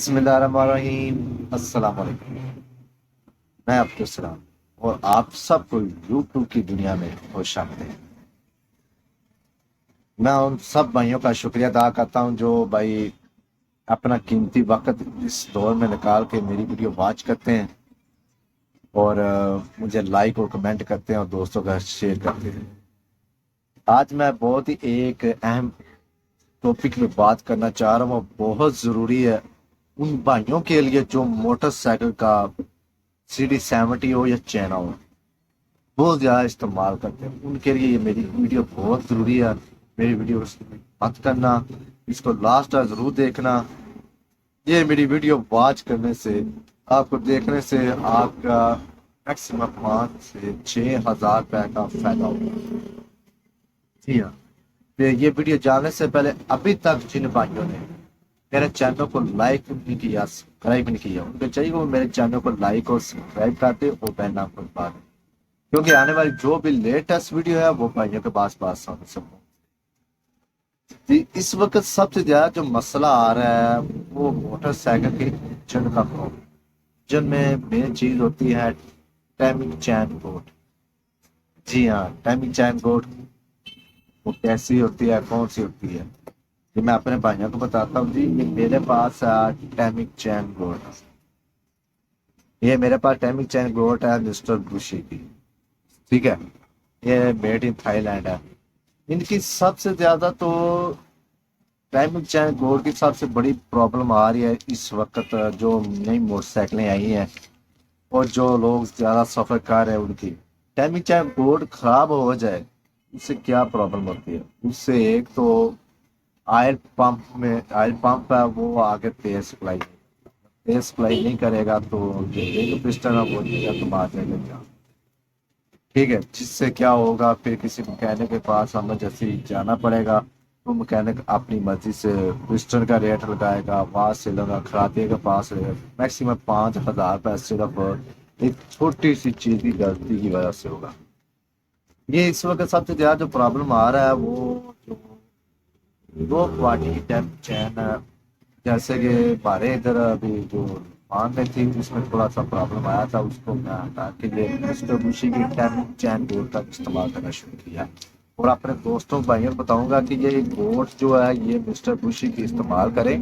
बिस्मिल्लाहिर्रहमानिर्रहीम। अस्सलाम वालेकुम। मैं अब्दुल सलाम और आप सबको यूट्यूब की दुनिया में खुश आमदीद। मैं उन सब भाइयों का शुक्रिया अदा करता हूं जो भाई अपना कीमती वक्त इस दौर में निकाल के मेरी वीडियो वॉच करते हैं और मुझे लाइक और कमेंट करते हैं और दोस्तों का शेयर करते हैं। आज मैं बहुत ही एक अहम टॉपिक में बात करना चाह रहा हूँ, बहुत ज़रूरी है उन भाइयों के लिए जो मोटरसाइकिल का CD70 हो या चैना हो बहुत ज़्यादा इस्तेमाल करते हैं। उनके लिए ये मेरी वीडियो बहुत ज़रूरी है। मेरी वीडियो मत करना, इसको लास्ट तक ज़रूर देखना। ये मेरी वीडियो वॉच करने से, आपको देखने से आपका मैक्सिमम 5 से 6 हज़ार रुपये का फायदा होगा। जी हाँ, तो ये वीडियो जानने से पहले अभी तक जिन भाइयों ने मेरे चैनल को लाइक नहीं किया, सब्सक्राइब नहीं किया, उनको चाहिए वो मेरे चैनल को लाइक और सब्सक्राइब कर दे और बेल नाम को दबा दे, क्योंकि आने वाली जो भी लेटेस्ट वीडियो है वो भाइयों के पास सकूँ। इस वक्त सबसे ज्यादा जो मसला आ रहा है वो मोटरसाइकिल के इंजन का प्रॉब्लम। इंजन में मेन चीज होती है टाइमिंग चैन बोर्ड। जी हाँ, टाइमिंग चैन बोर्ड वो कैसी होती है, कौन सी होती है, ये मैं अपने भाइयों को बताता हूँ। जी, ये मेरे पास टाइमिंग चैन बोर्ड, ये मेरे पास टाइमिंग चैन बोर्ड है मिस्टर बुशी की। ठीक है, ये मेड इन थाईलैंड है। इनकी सबसे ज्यादा तो टाइमिंग चैन बोर्ड की सबसे बड़ी प्रॉब्लम आ रही है इस वक्त जो नई मोटरसाइकिलें आई हैं और जो लोग ज्यादा सफर कर रहे हैं, उनकी टाइमिंग चैन बोर्ड खराब हो जाए उससे क्या प्रॉब्लम होती है। उससे एक तो ऑयल पंप है वो आगे तेज सप्लाई नहीं करेगा तो जो एक पिस्टन है वो तो आ जाएगा। ठीक है, जिससे क्या होगा, फिर किसी मैकेनिक के पास हमें जैसे ही जाना पड़ेगा तो मैकेनिक अपनी मर्जी से पिस्टन का रेट लगाएगा, वहां से लगा खरादे के पास मैक्सिमम 5 हज़ार रुपये सिर्फ एक छोटी सी चीज की गलती की वजह से होगा। ये इस वक्त सबसे ज्यादा जो प्रॉब्लम आ रहा है वो जो लो क्वालिटी की टैप चैन है, जैसे कि हमारे इधर अभी जो दुकान में थी उसमें थोड़ा सा प्रॉब्लम आया था, उसको मैं हटा के लिए मिस्टर बुशी की टैप चैन बोर्ड का इस्तेमाल करना शुरू किया। और अपने दोस्तों भाइयों को बताऊंगा कि ये बोर्ड जो है ये मिस्टर बुशी की इस्तेमाल करें।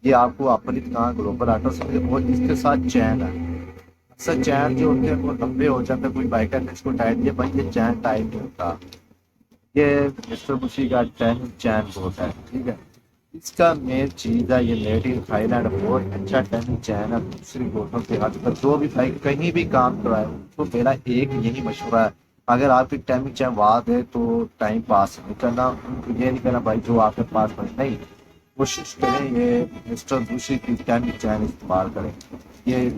ये आपको अपनी दुकान ग्लोबल आटो से, और इसके साथ चैन है। अक्सर चैन जो होते हैं वो लंबे हो जाते हैं, कोई बाइकर ने इसको टाइट किया, भाई ये चैन टाइट नहीं होता। ये मिस्टर बुशी का टाइमिंग चैन बोर्ड है। ठीक है, इसका मेन चीज है ये मेड इन थाईलैंड, बहुत अच्छा टाइमिंग चैन है। दूसरी बोटों के आज तक जो भी भाई कहीं भी काम कराए तो मेरा एक यही मशवरा है, अगर आपकी टाइमिंग चैन वाद है तो टाइम पास नहीं करना, उनको ये नहीं करना भाई जो आपके पास नहीं, कोशिश करें ये मिस्टर बुशी की टाइमिंग चैन इस्तेमाल करें। ये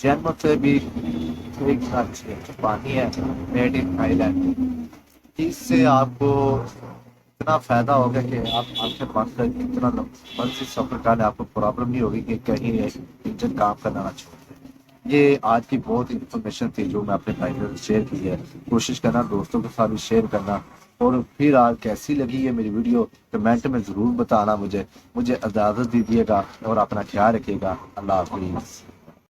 जन्म से भी एक अच्छी पानी है, मेड इन थाईलैंड। इससे आपको इतना फायदा होगा कि आप आंखें बंद कर इतना मन से सफर करने आपको प्रॉब्लम नहीं होगी कि कहीं इंजन काम करना ना छोड़ दे। ये आज की बहुत इंफॉर्मेशन थी जो मैं अपने भाई से शेयर की है। कोशिश करना दोस्तों के साथ भी शेयर करना, और फिर आज कैसी लगी है मेरी वीडियो कमेंट में ज़रूर बताना। मुझे इजाज़त दीजिएगा और अपना ख्याल रखिएगा। अल्लाह हाफिज़।